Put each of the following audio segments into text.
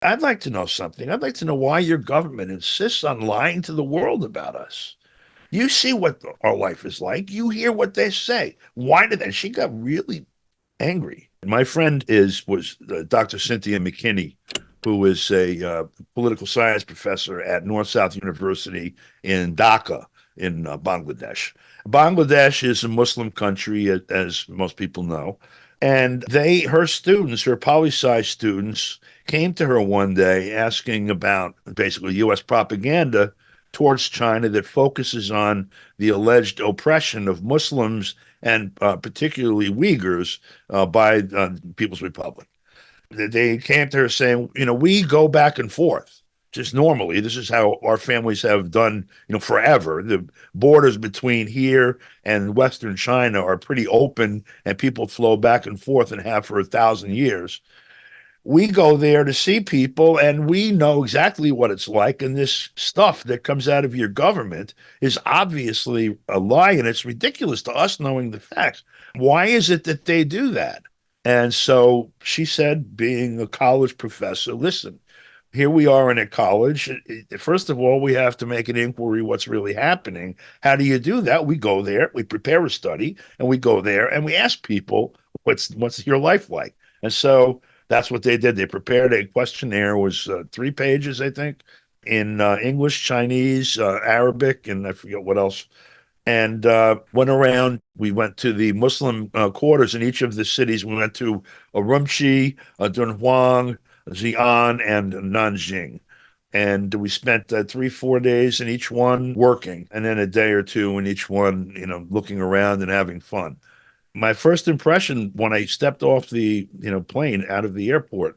I'd like to know something. I'd like to know why your government insists on lying to the world about us. You see what our life is like. You hear what they say. Why did that? She got really angry. My friend was Dr. Cynthia McKinney, who is a political science professor at North South University in Dhaka in Bangladesh. Bangladesh is a Muslim country, as most people know. And her students, her poli-sci students, came to her one day asking about basically U.S. propaganda towards China that focuses on the alleged oppression of Muslims and particularly Uyghurs by People's Republic. They came to her saying, we go back and forth just normally. This is how our families have done, forever. The borders between here and Western China are pretty open, and people flow back and forth and have for 1,000 years. We go there to see people, and we know exactly what it's like. And this stuff that comes out of your government is obviously a lie, and it's ridiculous to us knowing the facts. Why is it that they do that? And so she said, being a college professor, listen, here we are in a college. First of all, we have to make an inquiry what's really happening. How do you do that? We go there, we prepare a study, and we go there and we ask people, what's your life like? And so that's what they did. They prepared a questionnaire. It was 3 pages, I think, in English, Chinese, Arabic, and I forget what else. And went around. We went to the Muslim quarters in each of the cities. We went to Urumqi, Dunhuang, Xi'an, and Nanjing. And we spent 3, 4 days in each one working, and then a day or two in each one, looking around and having fun. My first impression when I stepped off the plane out of the airport,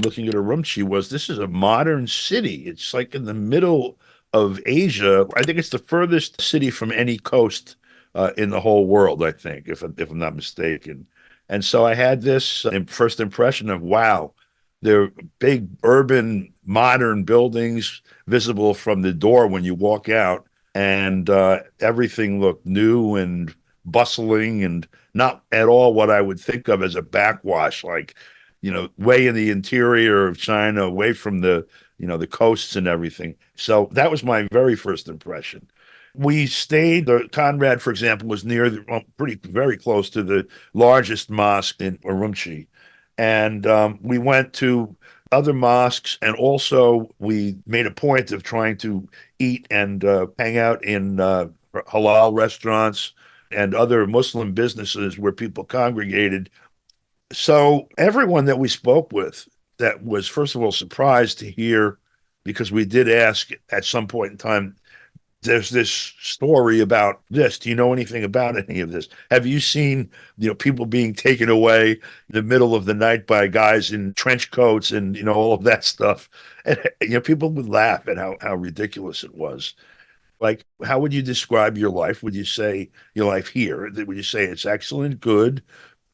looking at Urumqi, was this is a modern city. It's like in the middle of Asia. I think it's the furthest city from any coast in the whole world, I think, if I'm not mistaken. And so I had this first impression of, wow, they're big urban modern buildings visible from the door when you walk out, and everything looked new and bustling and not at all what I would think of as a backwash, like, way in the interior of China, away from the coasts and everything. So that was my very first impression. We stayed, Conrad, for example, was near very close to the largest mosque in Urumqi. And we went to other mosques, and also we made a point of trying to eat and hang out in halal restaurants and other Muslim businesses where people congregated. So everyone that we spoke with that was, first of all, surprised to hear, because we did ask at some point in time, there's this story about this. Do you know anything about any of this? Have you seen, people being taken away in the middle of the night by guys in trench coats and, all of that stuff? And, people would laugh at how ridiculous it was. Like, how would you describe your life? Would you say your life here? Would you say it's excellent, good,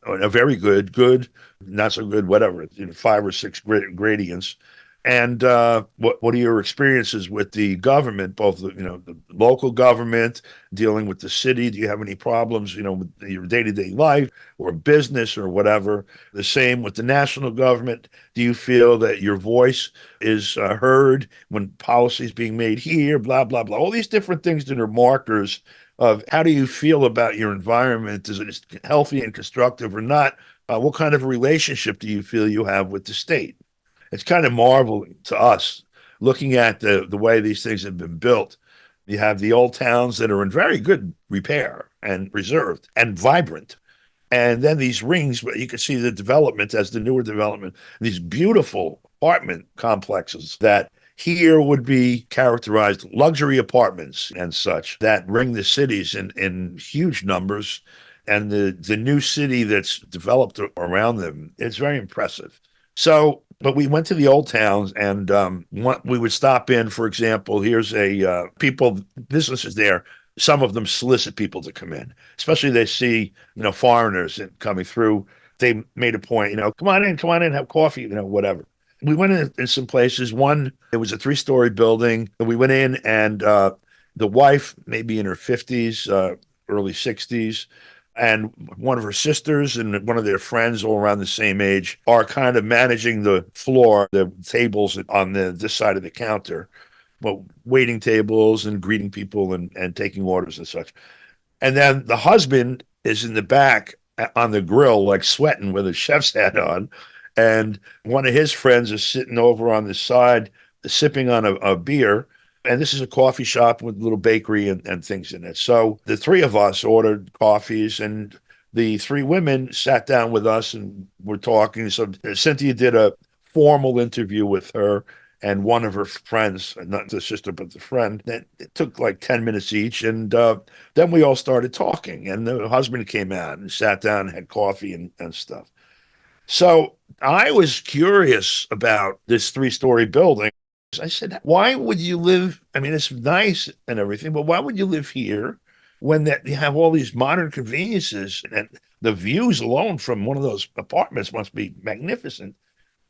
or very good, good, not so good, whatever, 5 or 6 gradients? And what are your experiences with the government, both the local government, dealing with the city? Do you have any problems, with your day-to-day life or business or whatever? The same with the national government. Do you feel that your voice is heard when policy is being made here? Blah blah blah. All these different things that are markers of how do you feel about your environment? Is it healthy and constructive or not? What kind of relationship do you feel you have with the state? It's kind of marveling to us looking at the way these things have been built. You have the old towns that are in very good repair and preserved and vibrant. And then these rings, but you can see the development as the newer development, these beautiful apartment complexes that here would be characterized luxury apartments and such that ring the cities in huge numbers. And the new city that's developed around them, it's very impressive. So, but we went to the old towns, and we would stop in. For example, here's businesses there. Some of them solicit people to come in, especially they see foreigners coming through. They made a point, come on in, have coffee, whatever. We went in some places. One, it was a 3-story building, and we went in, and the wife, maybe in her 50s, early 60s, and one of her sisters and one of their friends, all around the same age, are kind of managing the floor, the tables on this side of the counter, well, waiting tables and greeting people and taking orders and such. And then the husband is in the back on the grill, like sweating with a chef's hat on. And one of his friends is sitting over on the side, sipping on a beer. And this is a coffee shop with a little bakery and things in it. So the three of us ordered coffees, and the three women sat down with us and were talking. So Cynthia did a formal interview with her and one of her friends, not the sister, but the friend. That it took like 10 minutes each. And then we all started talking. And the husband came out and sat down and had coffee and stuff. So I was curious about this 3-story building. I said, why would you live? I mean, it's nice and everything, but why would you live here when that you have all these modern conveniences and the views alone from one of those apartments must be magnificent?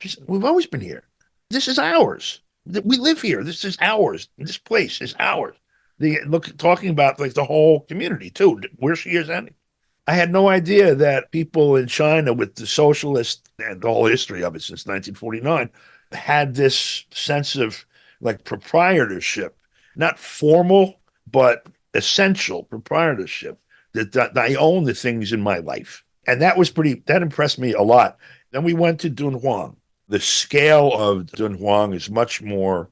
She said, we've always been here. This is ours. We live here. This is ours. This place is ours. Talking about like the whole community too, where she is ending. I had no idea that people in China with the socialist and the whole history of it since 1949 had this sense of like proprietorship, not formal, but essential proprietorship, that I own the things in my life. And that impressed me a lot. Then we went to Dunhuang. The scale of Dunhuang is much more,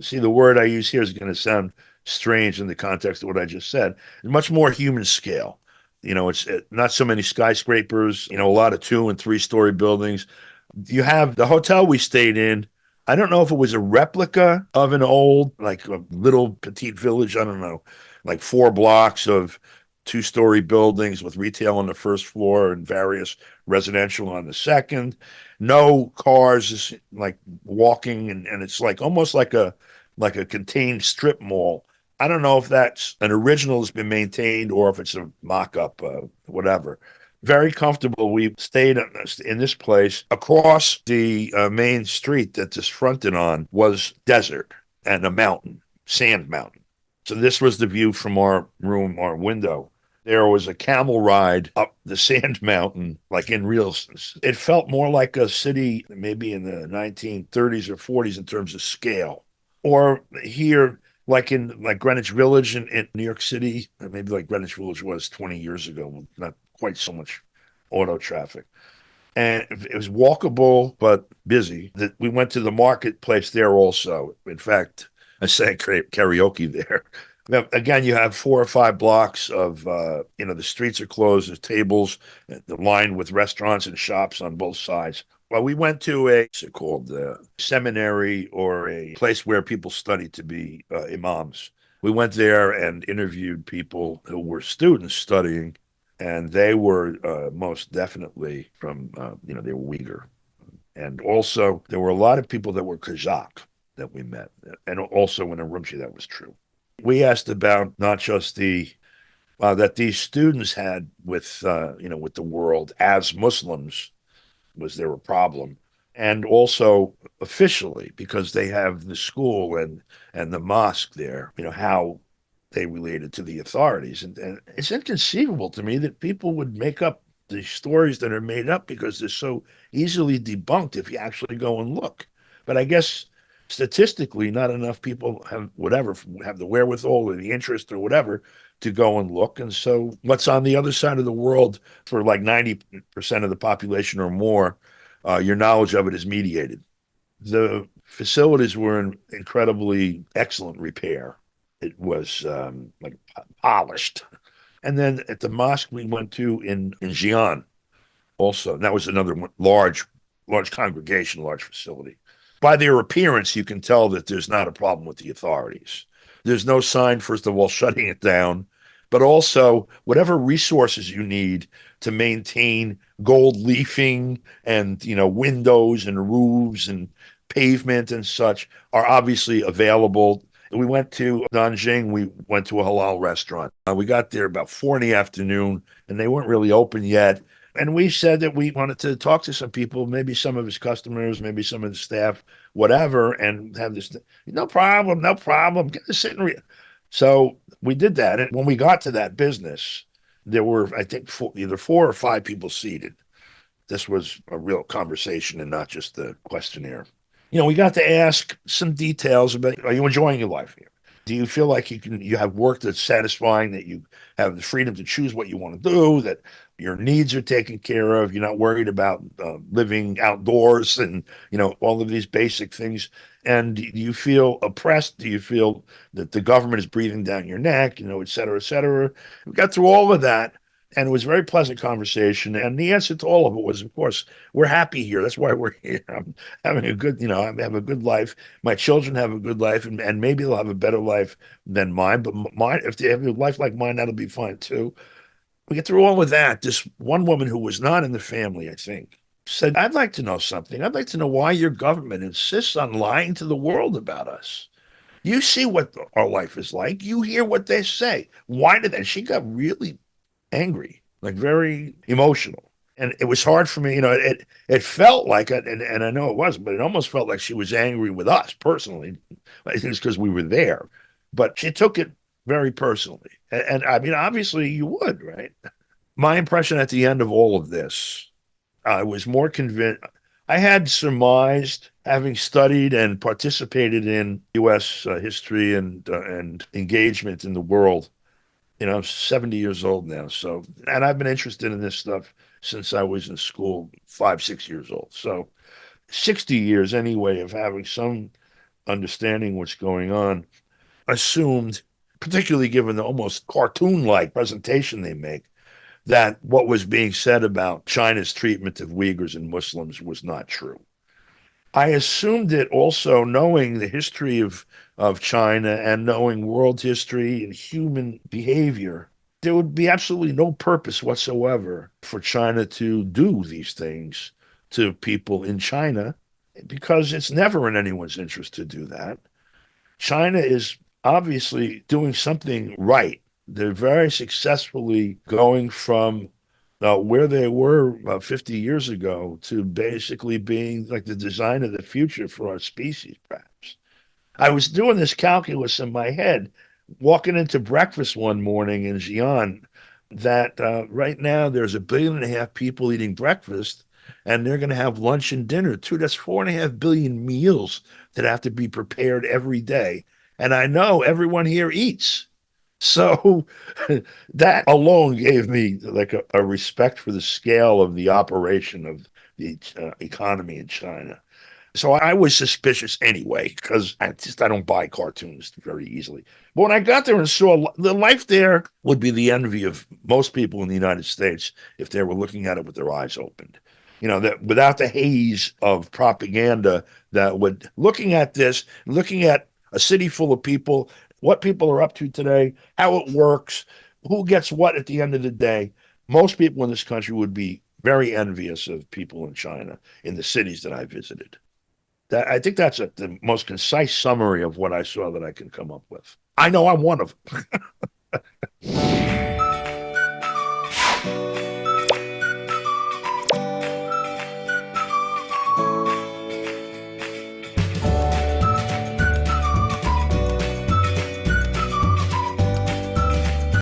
see, the word I use here is going to sound strange in the context of what I just said, much more human scale. It's not so many skyscrapers, a lot of 2- and 3-story buildings. You have the hotel we stayed in. I don't know if it was a replica of an old, like a little petite village. I don't know, like 4 blocks of 2-story buildings with retail on the first floor and various residential on the second. No cars, like walking, and it's like almost like a contained strip mall. I don't know if that's an original that's been maintained or if it's a mock-up, whatever. Very comfortable. We stayed in this place. Across the main street that this fronted on was desert and a mountain, sand mountain. So this was the view from our room, our window. There was a camel ride up the sand mountain, like in real. It felt more like a city maybe in the 1930s or 40s in terms of scale. Or here, like in Greenwich Village in New York City, maybe like Greenwich Village was 20 years ago, not quite so much auto traffic. And it was walkable, but busy. We went to the marketplace there also. In fact, I sang karaoke there. Now, again, you have 4 or 5 blocks of, the streets are closed, there's tables lined with restaurants and shops on both sides. Well, we went to what's it called, seminary or a place where people study to be imams. We went there and interviewed people who were students studying, and they were most definitely from, they were Uyghur. And also, there were a lot of people that were Kazakh that we met. And also in Urumqi, that was true. We asked about not just that these students had with, with the world as Muslims. Was there a problem? And also officially, because they have the school and the mosque there, how they related to the authorities. And it's inconceivable to me that people would make up the stories that are made up because they're so easily debunked if you actually go and look. But I guess statistically, not enough people have the wherewithal or the interest or whatever to go and look. And so what's on the other side of the world for like 90% of the population or more, your knowledge of it is mediated. The facilities were in incredibly excellent repair. It was like polished. And then at the mosque we went to in Xi'an also, that was another large congregation, large facility. By their appearance, you can tell that there's not a problem with the authorities. There's no sign, first of all, shutting it down, but also whatever resources you need to maintain gold leafing and, windows and roofs and pavement and such are obviously available. We went to Nanjing. We went to a halal restaurant. We got there about 4 p.m, and they weren't really open yet. And we said that we wanted to talk to some people, maybe some of his customers, maybe some of the staff, whatever, and have this. No problem. Get to sit and read. So we did that. And when we got to that business, There were, I think, either 4 or 5 people seated. This was a real conversation and not just a questionnaire. We got to ask some details about, are you enjoying your life here? Do you feel like you have work that's satisfying, that you have the freedom to choose what you want to do, that your needs are taken care of, you're not worried about living outdoors and, all of these basic things? And do you feel oppressed? Do you feel that the government is breathing down your neck, et cetera, et cetera? We got through all of that. And it was a very pleasant conversation. And the answer to all of it was, of course, we're happy here. That's why we're here. I'm having a good, I have a good life. My children have a good life, and maybe they'll have a better life than mine. But mine, if they have a life like mine, that'll be fine too. We get through all of that. This one woman who was not in the family, I think, said, I'd like to know something. I'd like to know why your government insists on lying to the world about us. You see what our life is like. You hear what they say. Why did that? She got really angry, like very emotional. And it was hard for me, it felt like it, and I know it wasn't, but it almost felt like she was angry with us personally. I think it's because we were there. But she took it very personally. And I mean, obviously you would, right? My impression at the end of all of this, I was more convinced. I had surmised, having studied and participated in U.S. History and engagement in the world. I'm 70 years old now. So, and I've been interested in this stuff since I was in school, 5, 6 years old. So 60 years anyway of having some understanding what's going on. Assumed, particularly given the almost cartoon-like presentation they make, that what was being said about China's treatment of Uyghurs and Muslims was not true. I assumed it also, knowing the history of China and knowing world history and human behavior, there would be absolutely no purpose whatsoever for China to do these things to people in China, because it's never in anyone's interest to do that. China is obviously doing something right. They're very successfully going from where they were 50 years ago to basically being like the design of the future for our species, perhaps. I was doing this calculus in my head, walking into breakfast one morning in Xi'an, that right now there's 1.5 billion people eating breakfast, and they're going to have lunch and dinner too. That's 4.5 billion meals that have to be prepared every day. And I know everyone here eats. So that alone gave me like a respect for the scale of the operation of the economy in China. So I was suspicious anyway, because I don't buy cartoons very easily. But when I got there and saw the life there would be the envy of most people in the United States if they were looking at it with their eyes opened. That without the haze of propaganda that would, looking at this, looking at a city full of people, what people are up to today, how it works, who gets what at the end of the day, most people in this country would be very envious of people in China, in the cities that I visited. I think that's the most concise summary of what I saw that I can come up with. I know I'm one of them.